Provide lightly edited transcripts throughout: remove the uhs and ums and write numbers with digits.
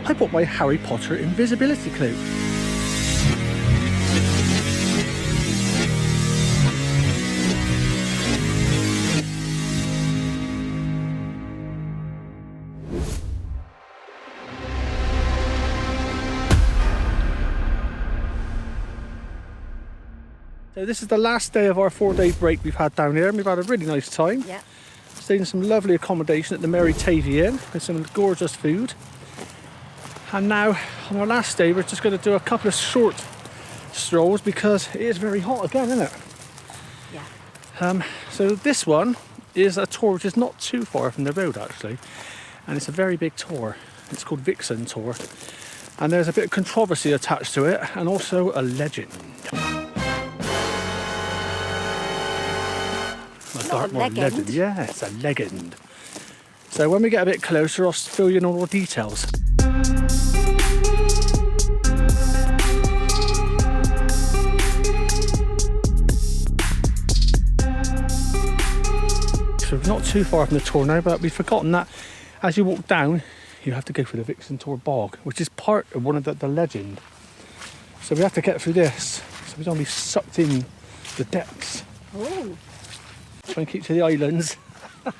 I bought my Harry Potter invisibility cloak. So this is the last day of our 4-day break we've had down here, and we've had a really nice time. Yeah. Stayed in some lovely accommodation at the Mary Tavy Inn with some gorgeous food. And now, on our last day, we're just going to do a couple of short strolls because it is very hot again, isn't it? Yeah. So this one is a tour which is not too far from the road actually, and it's a very big tour. It's called Vixen Tor, and there's a bit of controversy attached to it, and also a legend. A Dartmoor legend. Yeah, it's a legend. So when we get a bit closer, I'll fill you in all the details. So we're not too far from the tour now, but we've forgotten that as you walk down, you have to go through the Vixen Tor bog, which is part of one of the legend. So we have to get through this, so we don't be sucked in the depths. Oh. Try and keep to the islands. I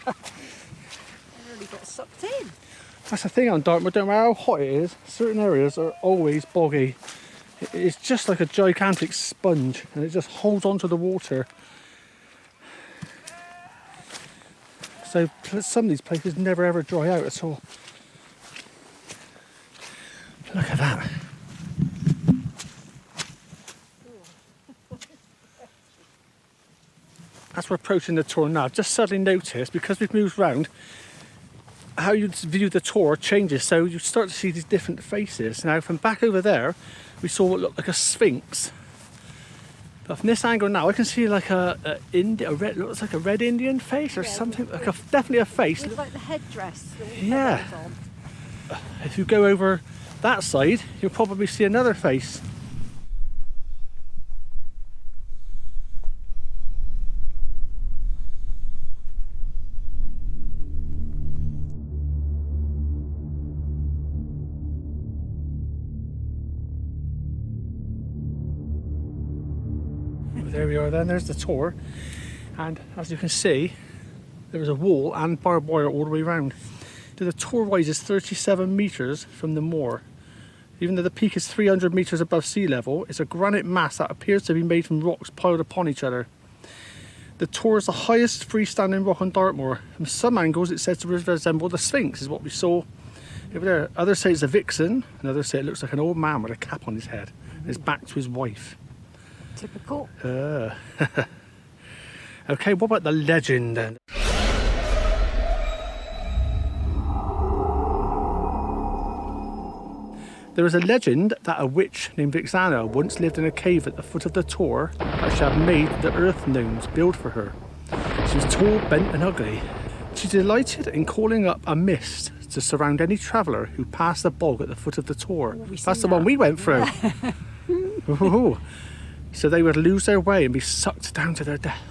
really got sucked in. That's the thing on Dartmoor, no matter how hot it is, certain areas are always boggy. It's just like a gigantic sponge, and it just holds onto the water. So some of these places never ever dry out at all. Look at that. As we're approaching the tour now, I've just suddenly noticed, because we've moved round, how you view the tour changes. So you start to see these different faces. Now from back over there, we saw what looked like a sphinx. But from this angle now, I can see like looks like a red Indian face or something, like definitely a face. With like the headdress. Yeah. If you go over that side, you'll probably see another face. There we are then, there's the tour, and as you can see there is a wall and barbed wire all the way around. The tour rises 37 metres from the moor. Even though the peak is 300 metres above sea level, it's a granite mass that appears to be made from rocks piled upon each other. The tour is the highest freestanding rock on Dartmoor. From some angles it's said to resemble the Sphinx, is what we saw over there. Others say it's a vixen, and others say it looks like an old man with a cap on his head and his back to his wife. Typical. Okay, what about the legend then? There is a legend that a witch named Vixana once lived in a cave at the foot of the Tor that she had made the earth gnomes build for her. She was tall, bent and ugly. She delighted in calling up a mist to surround any traveller who passed the bog at the foot of the Tor. That's the one we went through. Ooh. So they would lose their way and be sucked down to their death.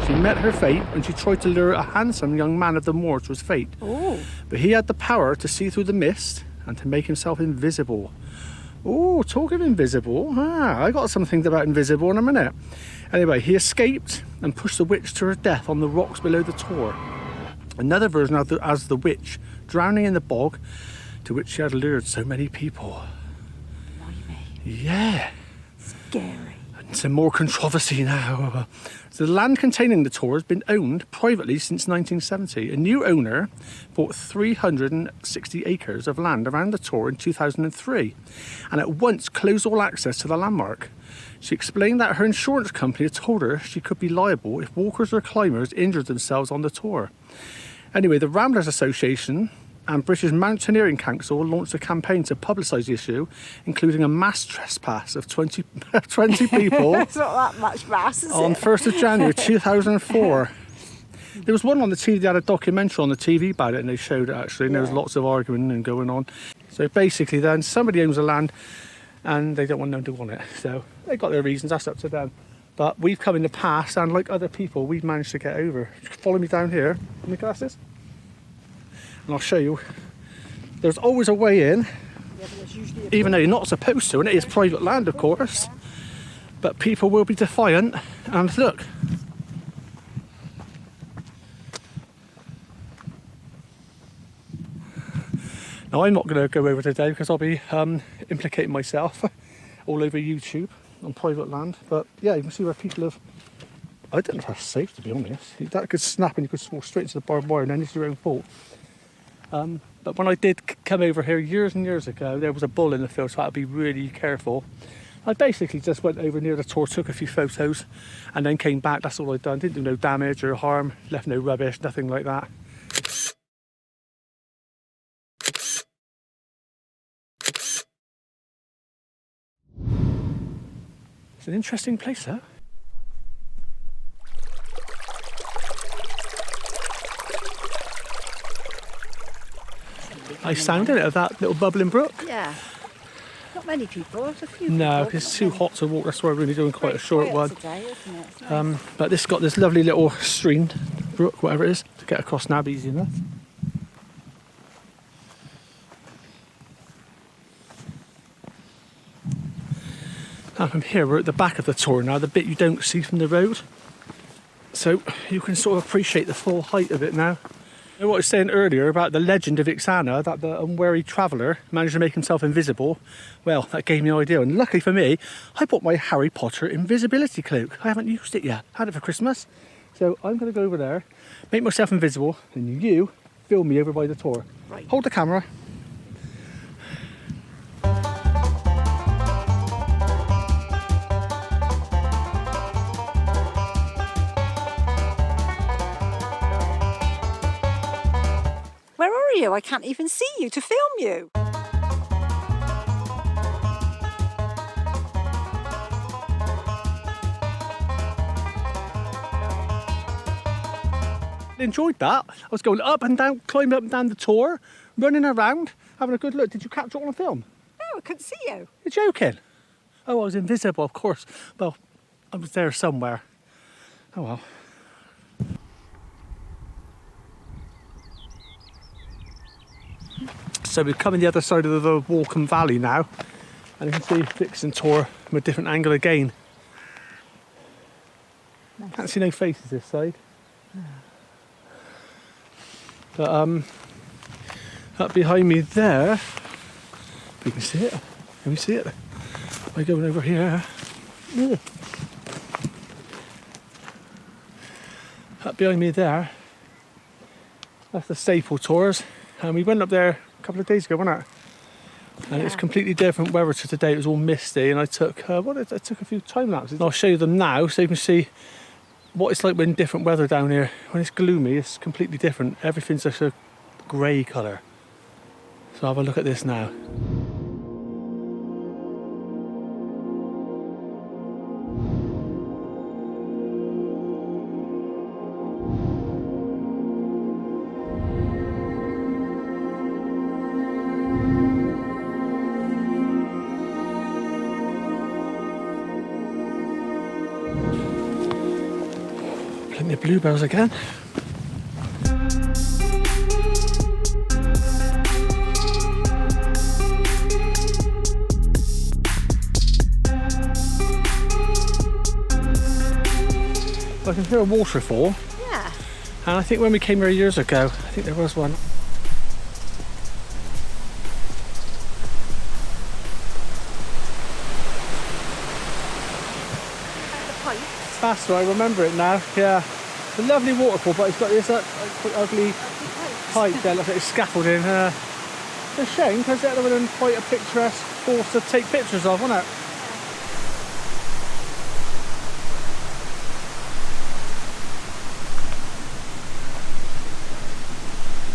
She met her fate when she tried to lure a handsome young man of the moor to his fate. Ooh. But he had the power to see through the mist and to make himself invisible. Oh, talk of invisible. I got some things about invisible in a minute. Anyway, he escaped and pushed the witch to her death on the rocks below the Tor. Another version as the witch drowning in the bog to which she had lured so many people. Blimey. Yeah. Scary. And some more controversy now. So the land containing the Tor has been owned privately since 1970. A new owner bought 360 acres of land around the Tor in 2003 and at once closed all access to the landmark. She explained that her insurance company had told her she could be liable if walkers or climbers injured themselves on the Tor. Anyway, the Ramblers Association and British Mountaineering Council launched a campaign to publicise the issue, including a mass trespass of 20 people. It's not that much mass, is on it? 1st of January 2004. There was one on the TV, they had a documentary on the TV about it and they showed it actually, and there was lots of arguing and going on. So basically then somebody owns the land and they don't want them to want it. So they got their reasons, that's up to them. But we've come in the past and like other people, we've managed to get over. Follow me down here. Let me glass this. And I'll show you There's always a way in, Yeah, but there's usually a even though you're not supposed to, and it is private land, of course. But people will be defiant, and look. Now, I'm not going to go over today because I'll be implicating myself all over YouTube on private land. But yeah, you can see where people have. I don't know if that's safe, to be honest. That could snap and you could fall straight into the barbed wire, and then it's your own fault. But when I did come over here years and years ago, there was a bull in the field, so I had to be really careful. I basically just went over near the tor, took a few photos, and then came back. That's all I'd done. Didn't do no damage or harm, left no rubbish, nothing like that. It's an interesting place, though. I sounded it of that little bubbling brook. Yeah. Not many people, there's a few No, people. it's too hot to walk. That's why we're only doing quite a short one. Today, isn't it? It's nice. But this got this lovely little stream, brook, whatever it is, to get across now easy enough. Now from here, we're at the back of the tor now, the bit you don't see from the road. So you can sort of appreciate the full height of it now. You know what I was saying earlier about the legend of Vixana, that the unwary traveller managed to make himself invisible? Well, that gave me an idea, and luckily for me, I bought my Harry Potter invisibility cloak. I haven't used it yet, I had it for Christmas. So I'm going to go over there, make myself invisible, and you film me over by the tor. Right. Hold the camera. Where are you? I can't even see you to film you. Enjoyed that. I was going up and down, climbing up and down the tor, running around, having a good look. Did you capture it on film? No, I couldn't see you. You're joking? Oh, I was invisible, of course. Well, I was there somewhere. Oh well. So we've come in the other side of the Walkham Valley now, and you can see Vixen Tor from a different angle again. Nice. Can't see no faces this side. But up behind me there, you can see it. Can we see it? By going over here. Yeah. Up behind me there, that's the Staple Tors, and we went up there a couple of days ago, wasn't it? And it's completely different weather to today. It was all misty, and I took I took a few time lapses. And I'll show you them now, so you can see what it's like when different weather down here. When it's gloomy, it's completely different. Everything's just a grey colour. So have a look at this now. Plenty of bluebells again. I can hear a waterfall, Yeah. and I think when we came here years ago, I think there was one. The pipes. That's right, I remember it now. Yeah, it's a lovely waterfall, but it's got this quite ugly pipe there. Looks like it's scaffolding. It's a shame because that would have been quite a picturesque course to take pictures of, wouldn't it?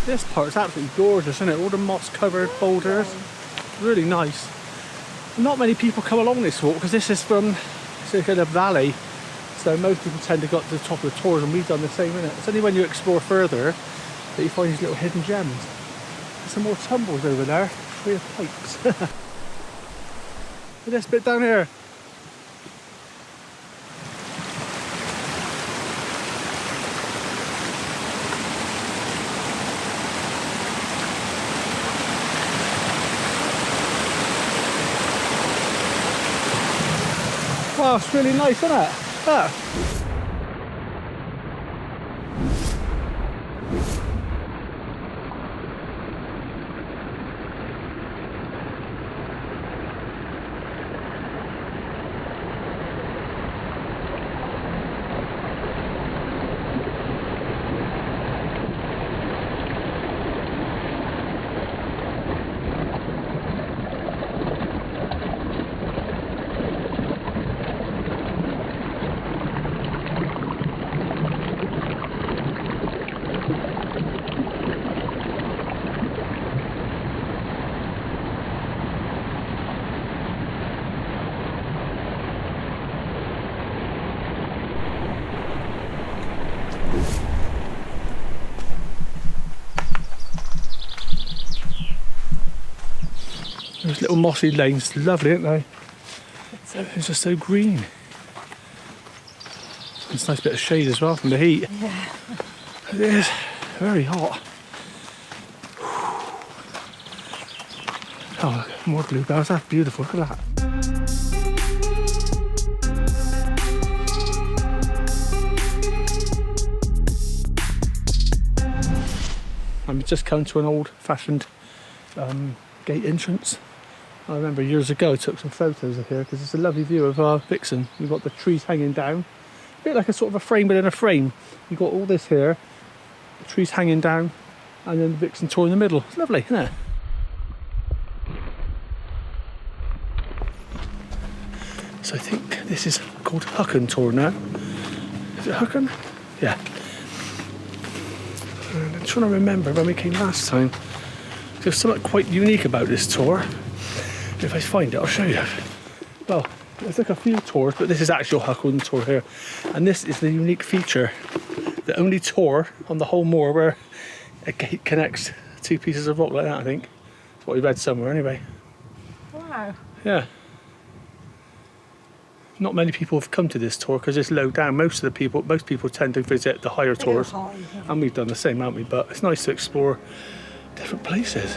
This part's absolutely gorgeous, isn't it? All the moss-covered boulders, really nice. Not many people come along this walk because this is from a valley, so most people tend to go up to the top of the tors, and we've done the same, innit? It's only when you explore further that you find these little hidden gems. There's some more tumbles over there, free of pipes. Look at this bit down here. Oh, it's really nice, isn't it? Look. Those little mossy lanes, lovely, aren't they? It's just so green. It's a nice bit of shade as well from the heat. Yeah. It is very hot. Oh, look, more bluebells, that's beautiful, look at that. I'm just come to an old-fashioned gate entrance. I remember years ago I took some photos of here because it's a lovely view of Vixen. You've got the trees hanging down, a bit like a sort of a frame within a frame. You've got all this here, the trees hanging down, and then the Vixen Tor in the middle. It's lovely, isn't it? So I think this is called Heckwood Tor now. Is it Heckwood? Yeah. And I'm trying to remember when we came last time. There's something quite unique about this tour. If I find it, I'll show you. Well, there's like a few tours, but this is actual Heckwood Tor here. And this is the unique feature. The only tour on the whole moor where a gate connects two pieces of rock like that, I think. That's what we read somewhere anyway. Wow. Yeah. Not many people have come to this tour because it's low down. Most people tend to visit the higher tours. High, yeah. And we've done the same, haven't we? But it's nice to explore different places.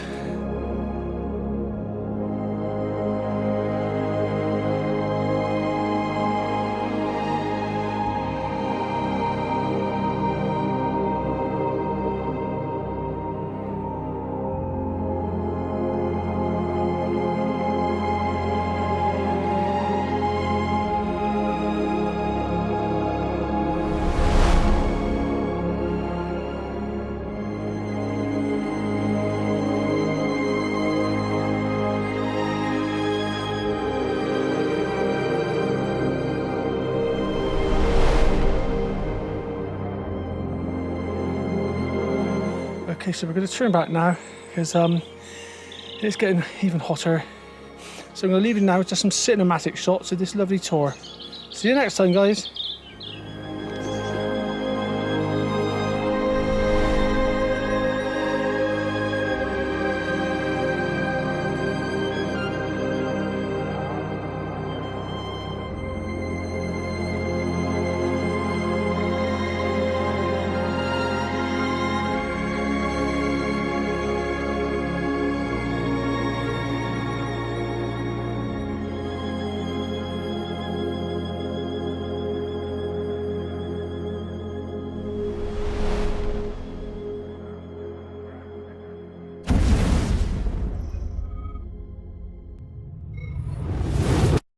Okay, so we're going to turn back now because it's getting even hotter. So I'm going to leave you now with just some cinematic shots of this lovely tour. See you next time, guys.